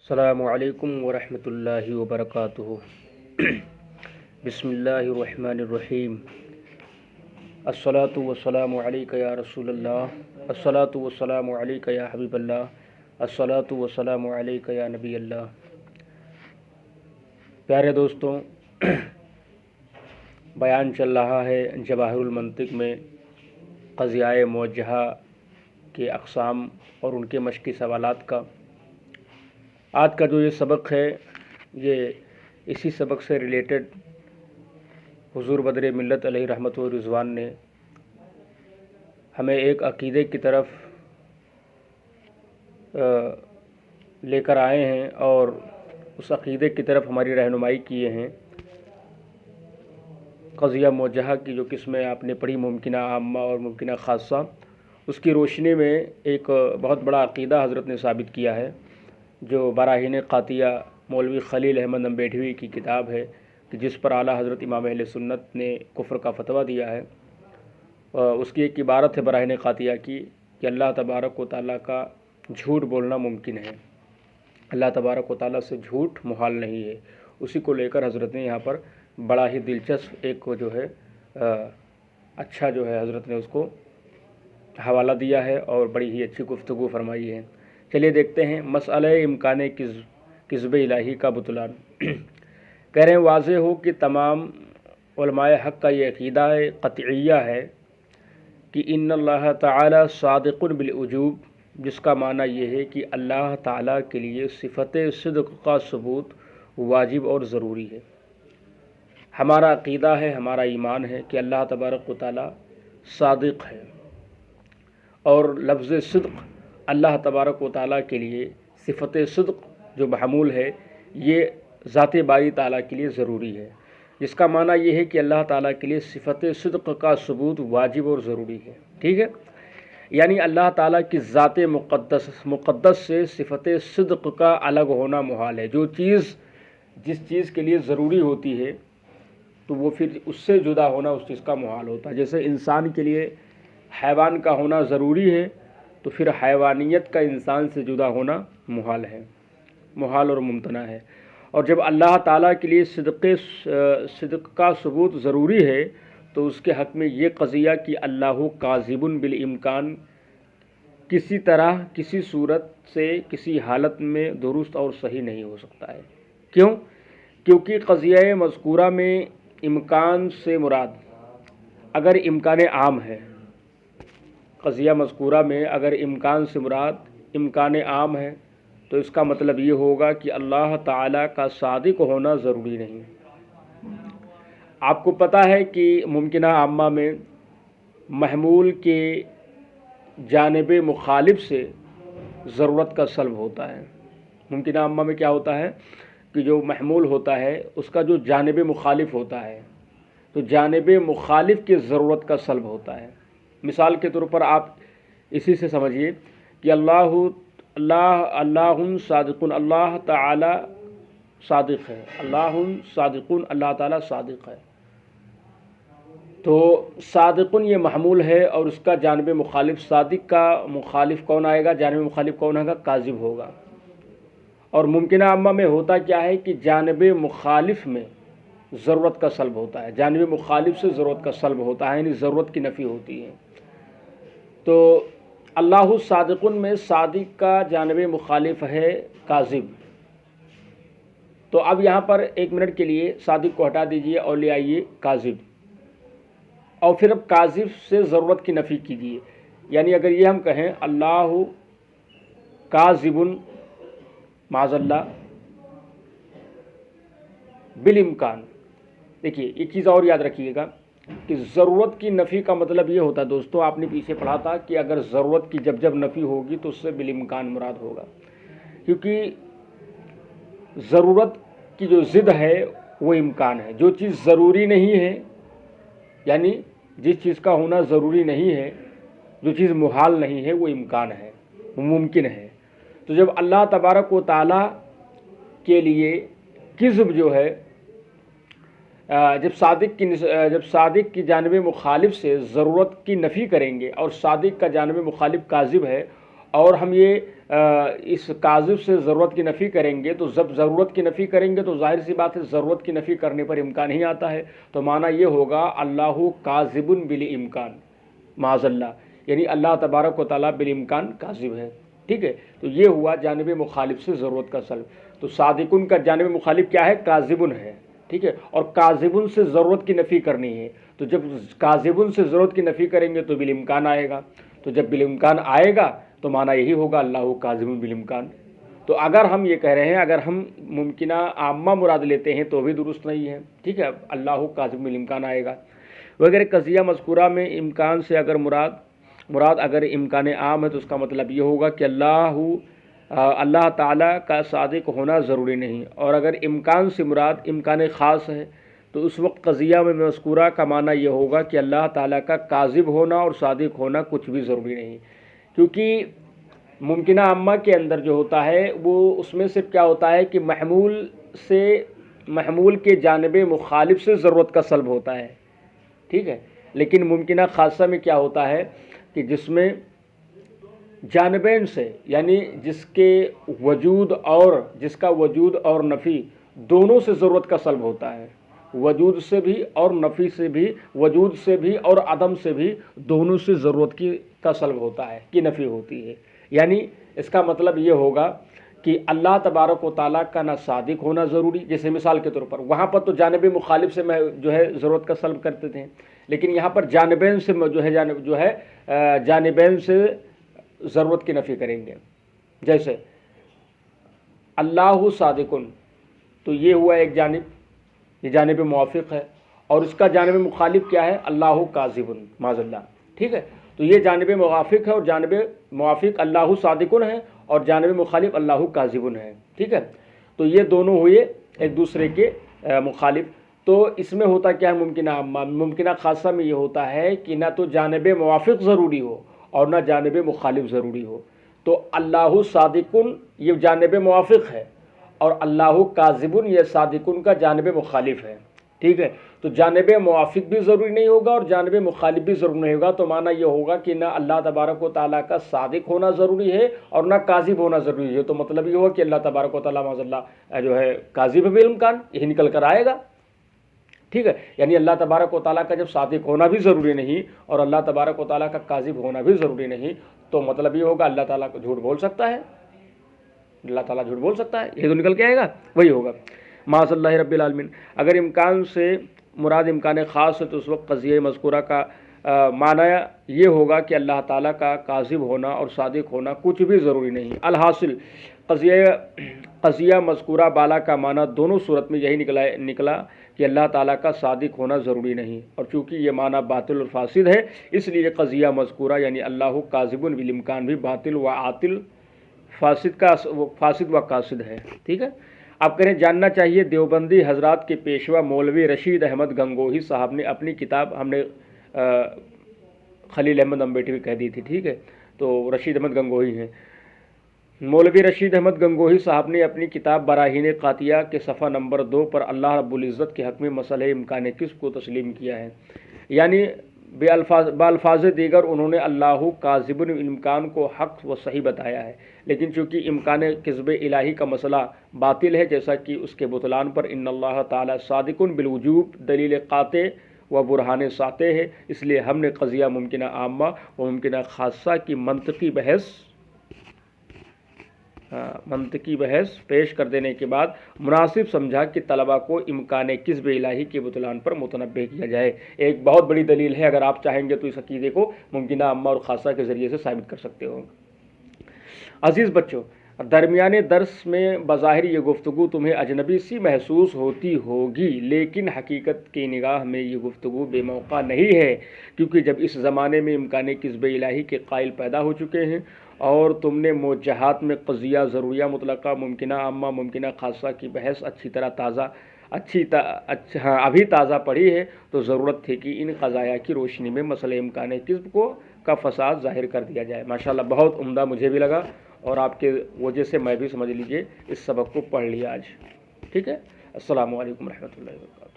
السلام علیکم ورحمۃ اللہ وبرکاتہ۔ بسم اللہ الرحمن الرحیم۔ الصلاۃ والسلام علیک یا رسول اللہ، الصلاۃ والسلام علیک یا حبیب اللہ، الصلاۃ والسلام علیک یا نبی اللہ۔ پیارے دوستوں، بیان چل رہا ہے جواہر المنطق میں قضیہ موجہہ کے اقسام اور ان کے مشقی سوالات کا۔ آج کا جو یہ سبق ہے یہ اسی سبق سے ریلیٹڈ حضور بدر ملت علیہ رحمت و رضوان نے ہمیں ایک عقیدے کی طرف لے کر آئے ہیں اور اس عقیدے کی طرف ہماری رہنمائی کیے ہیں۔ قضیہ موجہہ کی جو قسمیں آپ نے پڑھی، ممکنہ عامہ اور ممکنہ خاصہ، اس کی روشنی میں ایک بہت بڑا عقیدہ حضرت نے ثابت کیا ہے، جو براہین قاطعہ مولوی خلیل احمد امبیڈھوی کی کتاب ہے، کہ جس پر اعلیٰ حضرت امام اہل سنت نے کفر کا فتویٰ دیا ہے۔ اس کی ایک عبارت ہے براہین قاطعہ کی کہ اللہ تبارک و تعالیٰ کا جھوٹ بولنا ممکن ہے، اللہ تبارک و تعالیٰ سے جھوٹ محال نہیں ہے۔ اسی کو لے کر حضرت نے یہاں پر بڑا ہی دلچسپ ایک جو ہے اچھا جو ہے حضرت نے اس کو حوالہ دیا ہے اور بڑی ہی اچھی گفتگو فرمائی ہے۔ چلیے دیکھتے ہیں مسئلہ امکان کذب الہی کا بطلان۔ کہہ رہے ہیں واضح ہو کہ تمام علماء حق کا یہ عقیدہ قطعیہ ہے کہ ان اللہ تعالی صادق بالوجوب، جس کا معنی یہ ہے کہ اللہ تعالیٰ کے لیے صفت صدق کا ثبوت واجب اور ضروری ہے۔ ہمارا عقیدہ ہے، ہمارا ایمان ہے کہ اللہ تبارک و تعالیٰ صادق ہے، اور لفظ صدق اللہ تبارک و تعالیٰ کے لیے صفت صدق جو محمول ہے یہ ذات باری تعالیٰ کے لیے ضروری ہے، جس کا معنی یہ ہے کہ اللہ تعالیٰ کے لیے صفت صدق کا ثبوت واجب اور ضروری ہے۔ ٹھیک ہے، یعنی اللہ تعالیٰ کی ذات مقدس سے صفت صدق کا الگ ہونا محال ہے۔ جو چیز جس چیز کے لیے ضروری ہوتی ہے تو وہ پھر اس سے جدا ہونا اس چیز کا محال ہوتا ہے۔ جیسے انسان کے لیے حیوان کا ہونا ضروری ہے تو پھر حیوانیت کا انسان سے جدا ہونا محال ہے، محال اور ممتنع ہے۔ اور جب اللہ تعالیٰ کے لیے صدق کا ثبوت ضروری ہے تو اس کے حق میں یہ قضیہ کہ اللہ کاذب بالامکان کسی طرح کسی صورت سے کسی حالت میں درست اور صحیح نہیں ہو سکتا ہے۔ کیوں؟ کیونکہ قضیہ مذکورہ میں امکان سے مراد اگر امکان عام ہے، قضیہ مذکورہ میں اگر امکان سے مراد امکان عام ہے تو اس کا مطلب یہ ہوگا کہ اللہ تعالیٰ کا صادق ہونا ضروری نہیں۔ آپ کو پتہ ہے کہ ممکنہ عامہ میں محمول کے جانب مخالف سے ضرورت کا سلب ہوتا ہے۔ ممکنہ عامہ میں کیا ہوتا ہے کہ جو محمول ہوتا ہے اس کا جو جانب مخالف ہوتا ہے تو جانب مخالف کی ضرورت کا سلب ہوتا ہے۔ مثال کے طور پر آپ اسی سے سمجھیے کہ اللہ صادقون، اللہ تعالی صادق ہے، اللہ صادقون، اللہ تعالی صادق ہے۔ تو صادقون یہ محمول ہے اور اس کا جانب مخالف، صادق کا مخالف کون آئے گا؟ جانب مخالف کون ہوگا؟ کاذب ہوگا۔ اور ممکنہ عامہ میں ہوتا کیا ہے کہ جانب مخالف میں ضرورت کا سلب ہوتا ہے، جانب مخالف سے ضرورت کا سلب ہوتا ہے، یعنی ضرورت کی نفی ہوتی ہے۔ تو اللہ صادقن میں صادق کا جانب مخالف ہے کاذب۔ تو اب یہاں پر ایک منٹ کے لیے صادق کو ہٹا دیجئے اور لے آئیے کاذب، اور پھر اب کاذب سے ضرورت کی نفی کیجیے۔ یعنی اگر یہ ہم کہیں اللہ کاذب معاذ اللہ بالامکان، دیکھیے ایک چیز اور یاد رکھیے گا کہ ضرورت کی نفی کا مطلب یہ ہوتا ہے دوستو، آپ نے پیچھے پڑھا تھا کہ اگر ضرورت کی جب نفی ہوگی تو اس سے بالامکان مراد ہوگا، کیونکہ ضرورت کی جو ضد ہے وہ امکان ہے۔ جو چیز ضروری نہیں ہے، یعنی جس چیز کا ہونا ضروری نہیں ہے، جو چیز محال نہیں ہے، وہ امکان ہے، وہ ممکن ہے۔ تو جب اللہ تبارک و تعالیٰ کے لیے کذب جو ہے، جب صادق کی جانب مخالف سے ضرورت کی نفی کریں گے اور صادق کا جانب مخالف کاذب ہے، اور ہم یہ اس کاذب سے ضرورت کی نفی کریں گے تو جب ضرورت کی نفی کریں گے تو ظاہر سی بات ہے ضرورت کی نفی کرنے پر امکان ہی آتا ہے، تو معنی یہ ہوگا اللہ کاذب بالامکان، معاذ اللہ، یعنی اللہ تبارک و تعالیٰ بالامکان کاذب ہے، ٹھیک ہے۔ تو یہ ہوا جانب مخالف سے ضرورت کا سلب۔ تو صادقن کا جانب مخالف کیا ہے؟ کاذبن ہے، ٹھیک ہے، اور کاذبن سے ضرورت کی نفی کرنی ہے، تو جب کاذبن سے ضرورت کی نفی کریں گے تو بالامکان آئے گا، تو جب بالامکان آئے گا تو معنی یہی ہوگا اللہ کاذب بالامکان۔ تو اگر ہم یہ کہہ رہے ہیں، اگر ہم ممکنہ عامہ مراد لیتے ہیں تو بھی درست نہیں ہے، ٹھیک ہے، اللہ کاذب بالامکان آئے گا وغیرہ۔ قضیہ مذکورہ میں امکان سے اگر مراد اگر امکان عام ہے تو اس کا مطلب یہ ہوگا کہ اللہ تعالیٰ کا صادق ہونا ضروری نہیں، اور اگر امکان سے مراد امکان خاص ہے تو اس وقت قضیہ میں مذکورہ کا معنی یہ ہوگا کہ اللہ تعالیٰ کا کاذب ہونا اور صادق ہونا کچھ بھی ضروری نہیں، کیونکہ ممکنہ عامہ کے اندر جو ہوتا ہے وہ اس میں صرف کیا ہوتا ہے کہ محمول کے جانب مخالف سے ضرورت کا سلب ہوتا ہے، ٹھیک ہے، لیکن ممکنہ خاصہ میں کیا ہوتا ہے کہ جس میں جانبین سے، یعنی جس کا وجود اور نفی دونوں سے ضرورت کا سلب ہوتا ہے، وجود سے بھی اور نفی سے بھی، وجود سے بھی اور عدم سے بھی، دونوں سے ضرورت کا سلب ہوتا ہے، کی نفی ہوتی ہے۔ یعنی اس کا مطلب یہ ہوگا کہ اللہ تبارک و تعالیٰ کا نہ صادق ہونا ضروری، جیسے مثال کے طور پر وہاں پر تو جانب مخالف سے میں جو ہے ضرورت کا سلب کرتے تھے، لیکن یہاں پر جانبین سے جانبین سے ضرورت کی نفی کریں گے، جیسے اللہ صادقن، تو یہ ہوا ایک جانب، یہ جانب موافق ہے، اور اس کا جانب مخالف کیا ہے؟ اللہ کاذبن، معاذ اللہ، ٹھیک ہے۔ تو یہ جانب موافق ہے، اور جانب موافق اللہ صادقن ہے، اور جانب مخالف اللہ کاذبن ہے، ٹھیک ہے۔ تو یہ دونوں ہوئے ایک دوسرے کے مخالف۔ تو اس میں ہوتا کیا ہے؟ ممکنہ خاصہ میں یہ ہوتا ہے کہ نہ تو جانب موافق ضروری ہو اور نہ جانب مخالف ضروری ہو۔ تو اللہ صادقن یہ جانب موافق ہے، اور اللہ کاذبن یہ صادقن کا جانب مخالف ہے، ٹھیک ہے۔ تو جانب موافق بھی ضروری نہیں ہوگا اور جانب مخالف بھی ضروری نہیں ہوگا، تو معنی یہ ہوگا کہ نہ اللہ تبارک و تعالیٰ کا صادق ہونا ضروری ہے اور نہ کاذب ہونا ضروری ہے، تو مطلب یہ ہوگا کہ اللہ تبارک و تعالیٰ معاذ اللہ جو ہے کاذب بالامکان، یہی نکل کر آئے گا، ٹھیک ہے۔ یعنی اللہ تبارک و تعالیٰ کا جب صادق ہونا بھی ضروری نہیں اور اللہ تبارک و تعالیٰ کا کاذب ہونا بھی ضروری نہیں، تو مطلب یہ ہوگا اللہ تعالیٰ کو جھوٹ بول سکتا ہے، اللہ تعالیٰ جھوٹ بول سکتا ہے، یہ تو نکل کے آئے گا، وہی ہوگا معاذ اللہ رب العالمین۔ اگر امکان سے مراد امکان خاص ہے تو اس وقت قضیہ مذکورہ کا معنی یہ ہوگا کہ اللہ تعالیٰ کا کاذب ہونا اور صادق ہونا کچھ بھی ضروری نہیں۔ الحاصل قضیہ مذکورہ بالا کا معنی دونوں صورت میں یہی نکلا کہ اللہ تعالیٰ کا صادق ہونا ضروری نہیں، اور چونکہ یہ معنی باطل اور فاسد ہے اس لیے قضیہ مذکورہ یعنی اللہ کاذب بالامکان بھی باطل و عاطل، فاسد و قاصد ہے، ٹھیک ہے۔ اب کہیں جاننا چاہیے دیوبندی حضرات کے پیشوا مولوی رشید احمد گنگوہی صاحب نے اپنی کتاب، ہم نے خلیل احمد امبیٹی بھی کہہ دی تھی، ٹھیک ہے، تو رشید احمد گنگوہی ہیں، مولوی رشید احمد گنگوہی صاحب نے اپنی کتاب براہین قاطعہ کے صفحہ نمبر 2 پر اللہ رب العزت کے حق میں مسئلہ امکان کسب کو تسلیم کیا ہے، یعنی بالفاظ دیگر انہوں نے اللہ کاذب بالامکان کو حق و صحیح بتایا ہے، لیکن چونکہ امکان کذب الہی کا مسئلہ باطل ہے، جیسا کہ اس کے بطلان پر ان اللہ تعالی صادق بالوجوب دلیل قاطع و برہان ساطع ہے، اس لیے ہم نے قضیہ ممکنہ عامہ و ممکنہ خاصہ کی منطقی بحث پیش کر دینے کے بعد مناسب سمجھا کہ طلبہ کو امکان کذب الہی کے بطلان پر متنبہ کیا جائے۔ ایک بہت بڑی دلیل ہے، اگر آپ چاہیں گے تو اس عقیدے کو ممکنہ عامہ اور خاصہ کے ذریعے سے ثابت کر سکتے ہو۔ عزیز بچوں، درمیان درس میں بظاہر یہ گفتگو تمہیں اجنبی سی محسوس ہوتی ہوگی، لیکن حقیقت کی نگاہ میں یہ گفتگو بے موقع نہیں ہے، کیونکہ جب اس زمانے میں امکان کذب الہی کے قائل پیدا ہو چکے ہیں اور تم نے موجہات میں قضیہ ضروریہ مطلقہ ممکنہ عامہ ممکنہ خاصہ کی بحث ابھی تازہ پڑھی ہے، تو ضرورت تھی کہ ان قضایا کی روشنی میں مسئلہ امکان کذب کا فساد ظاہر کر دیا جائے۔ ماشاءاللہ بہت عمدہ مجھے بھی لگا، اور آپ کے وجہ سے میں بھی سمجھ لیجئے اس سبق کو پڑھ لیا آج، ٹھیک ہے۔ السلام علیکم ورحمۃ اللہ وبرکاتہ۔